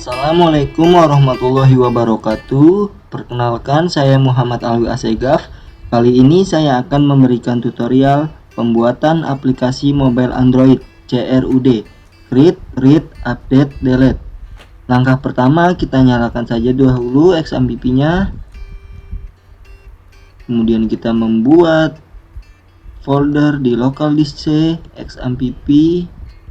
Assalamualaikum warahmatullahi wabarakatuh. Perkenalkan, saya Muhammad Alwi Asegaf. Kali ini saya akan memberikan tutorial pembuatan aplikasi mobile Android CRUD, Create, Read, Update, Delete. Langkah pertama, kita nyalakan saja dahulu XAMPP-nya. Kemudian kita membuat folder di local disk C XAMPP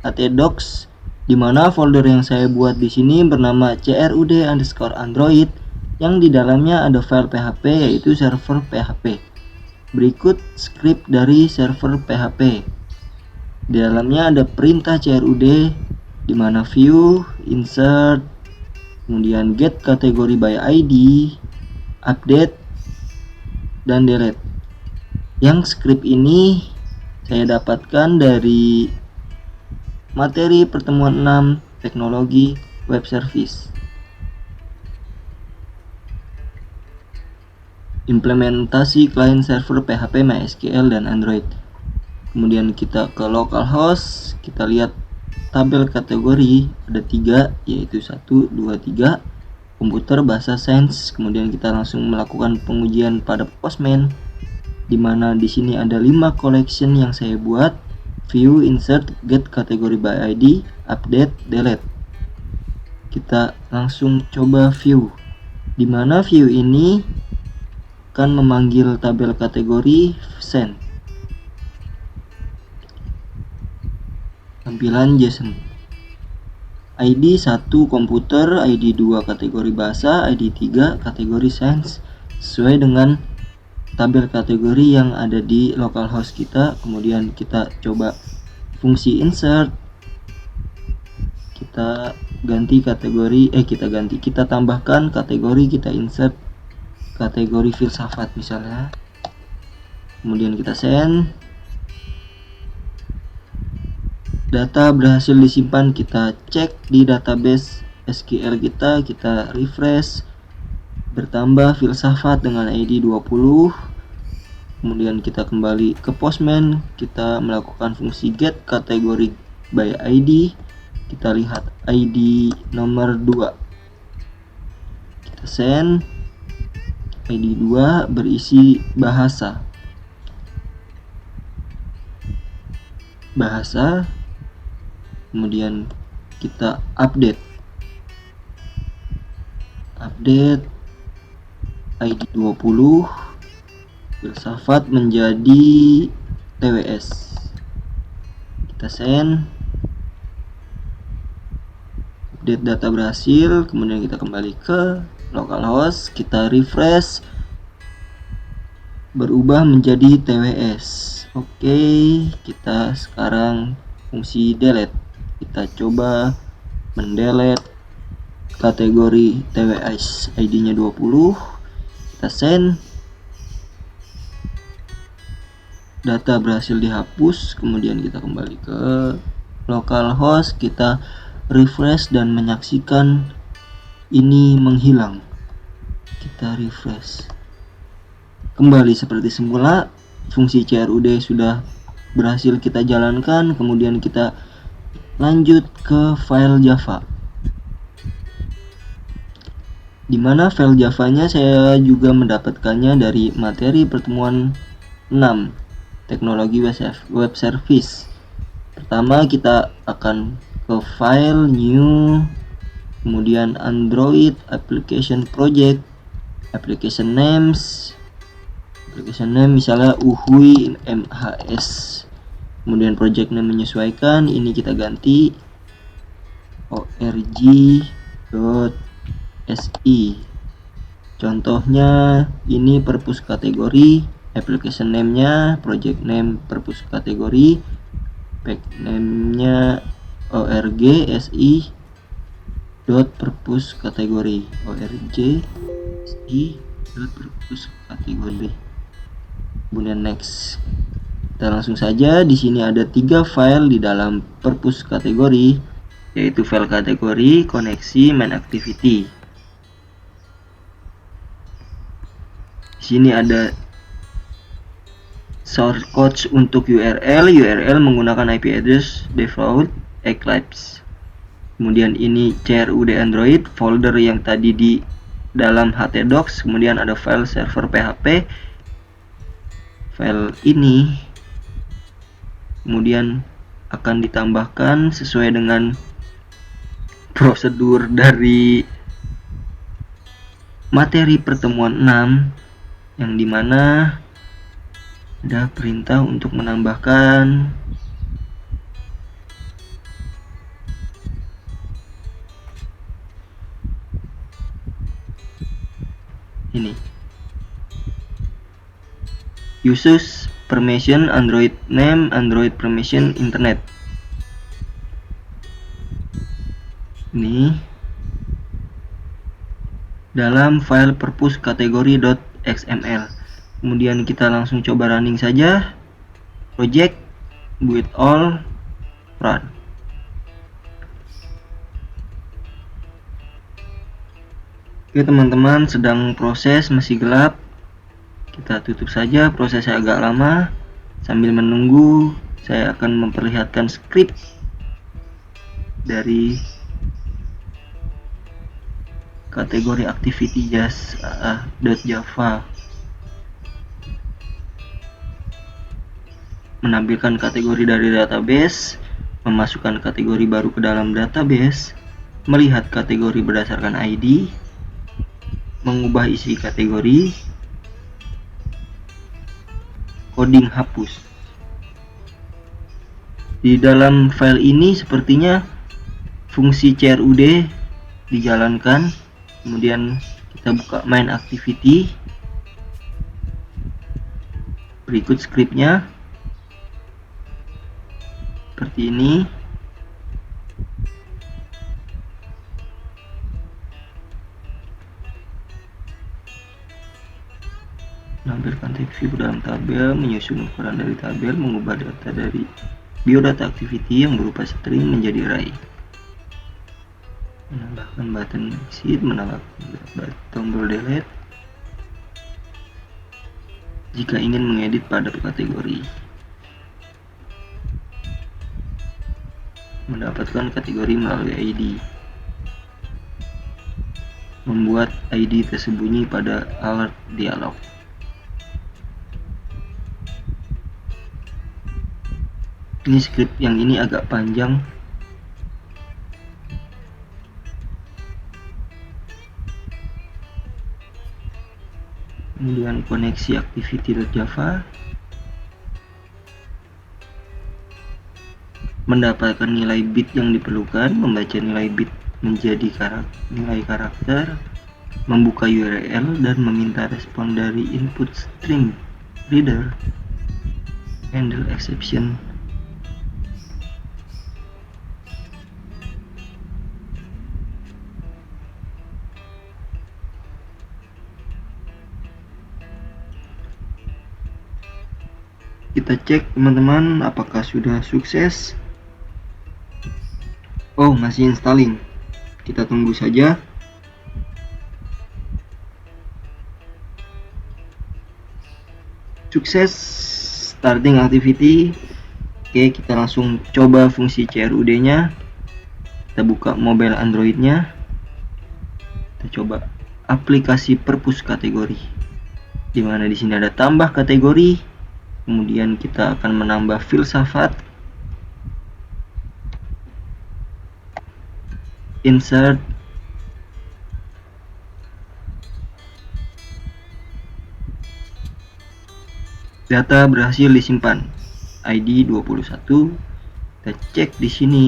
htdocs, di mana folder yang saya buat di sini bernama crud_android, yang di dalamnya ada file PHP yaitu server PHP. Berikut script dari server PHP. Di dalamnya ada perintah crud, di mana view, insert, kemudian get kategori by ID, update, dan delete. Yang script ini saya dapatkan dari materi pertemuan 6 teknologi web service. Implementasi client server PHP, MySQL, dan Android. Kemudian kita ke localhost, kita lihat tabel kategori ada 3, yaitu 1, 2, 3, komputer, bahasa, sains. Kemudian kita langsung melakukan pengujian pada Postman, di mana di sini ada 5 collection yang saya buat: view, insert, get kategori by ID, update, delete. Kita langsung coba view, di mana view ini akan memanggil tabel kategori send. Tampilan JSON. ID 1 komputer, ID 2 kategori bahasa, ID 3 kategori sains, sesuai dengan tabel kategori yang ada di localhost kita. Kemudian kita coba fungsi insert, kita ganti kategori, kita tambahkan kategori, kita insert kategori filsafat misalnya. Kemudian kita send, data berhasil disimpan. Kita cek di database SQL kita refresh, bertambah filsafat dengan ID 20. Kemudian kita kembali ke Postman, kita melakukan fungsi get kategori by ID. Kita lihat ID nomor 2, kita send. ID 2 berisi bahasa. Kemudian kita update ID 20 filsafat menjadi TWS. Kita send, update data berhasil. Kemudian kita kembali ke localhost, kita refresh, berubah menjadi TWS. Oke, kita sekarang fungsi delete. Kita coba mendelete kategori TWS, ID-nya 20. Kita send, data berhasil dihapus. Kemudian kita kembali ke localhost, kita refresh dan menyaksikan ini menghilang. Kita refresh, kembali seperti semula. Fungsi CRUD sudah berhasil kita jalankan. Kemudian kita lanjut ke file Java, dimana file Java-nya saya juga mendapatkannya dari materi pertemuan 6 teknologi web service. Pertama, kita akan ke file new, kemudian Android application project, application name misalnya uhui mhs. Kemudian project name menyesuaikan, ini kita ganti org.si. contohnya ini purpose kategori, application name-nya, project name purpose kategori, pack name-nya org.si .purpose kategori, org.si.purpose kategori. Kemudian next. Kita langsung saja, di sini ada 3 file di dalam purpose kategori, yaitu file kategori, koneksi, main activity. Di sini ada source code untuk URL menggunakan IP address default Eclipse. Kemudian ini CRUD Android, folder yang tadi di dalam htdocs. Kemudian ada file server PHP, file ini kemudian akan ditambahkan sesuai dengan prosedur dari materi pertemuan 6, yang dimana ada perintah untuk menambahkan ini, uses permission Android name, Android permission internet. Ini dalam file purpose kategori.xml. Kemudian kita langsung coba running saja project with all, run. Oke teman-teman, sedang proses, masih gelap. Kita tutup saja, prosesnya agak lama. Sambil menunggu, saya akan memperlihatkan script dari kategori activity just.java, menampilkan kategori dari database, memasukkan kategori baru ke dalam database, melihat kategori berdasarkan ID, mengubah isi kategori, coding hapus. Di dalam file ini sepertinya fungsi CRUD dijalankan. Kemudian kita buka main activity, berikut scriptnya seperti ini. Menampilkan text view dalam tabel, menyusun ukuran dari tabel, mengubah data dari biodata activity yang berupa string menjadi array, menambahkan button exit, menambahkan tombol delete jika ingin mengedit pada kategori, mendapatkan kategori melalui ID, membuat ID tersembunyi pada alert dialog. Ini script yang ini agak panjang. Kemudian koneksi activity.java, mendapatkan nilai bit yang diperlukan, membaca nilai bit menjadi nilai karakter, membuka URL dan meminta respon dari input stream reader, handle exception. Kita cek teman-teman apakah sudah sukses. Oh, masih installing. Kita tunggu saja. Sukses starting activity. Oke, kita langsung coba fungsi CRUD nya. Kita buka mobile Android nya. Kita coba aplikasi purpose kategori, dimana di sini ada tambah kategori. Kemudian kita akan menambah filsafat, insert, data berhasil disimpan, ID 21. Kita cek di sini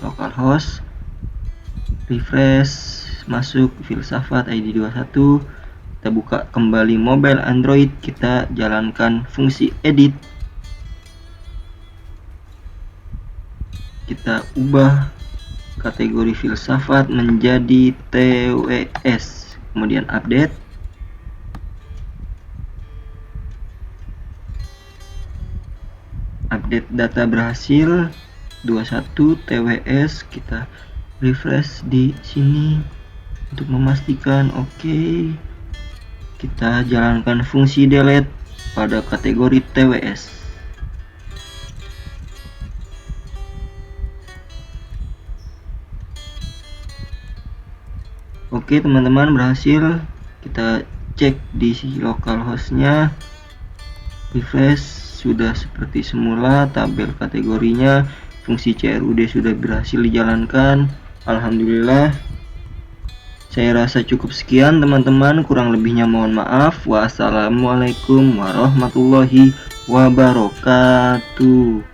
localhost, refresh, masuk filsafat ID 21. Kita buka kembali mobile Android, kita jalankan fungsi edit. Kita ubah kategori filsafat menjadi TWS, kemudian update. Update data berhasil 21 TWS. Kita refresh di sini untuk memastikan oke. Kita jalankan fungsi delete pada kategori TWS. Oke teman-teman, berhasil. Kita cek di localhostnya, refresh, sudah seperti semula. Tabel kategorinya, fungsi CRUD sudah berhasil dijalankan. Alhamdulillah. Saya rasa cukup sekian teman-teman, kurang lebihnya mohon maaf. Wassalamualaikum warahmatullahi wabarakatuh.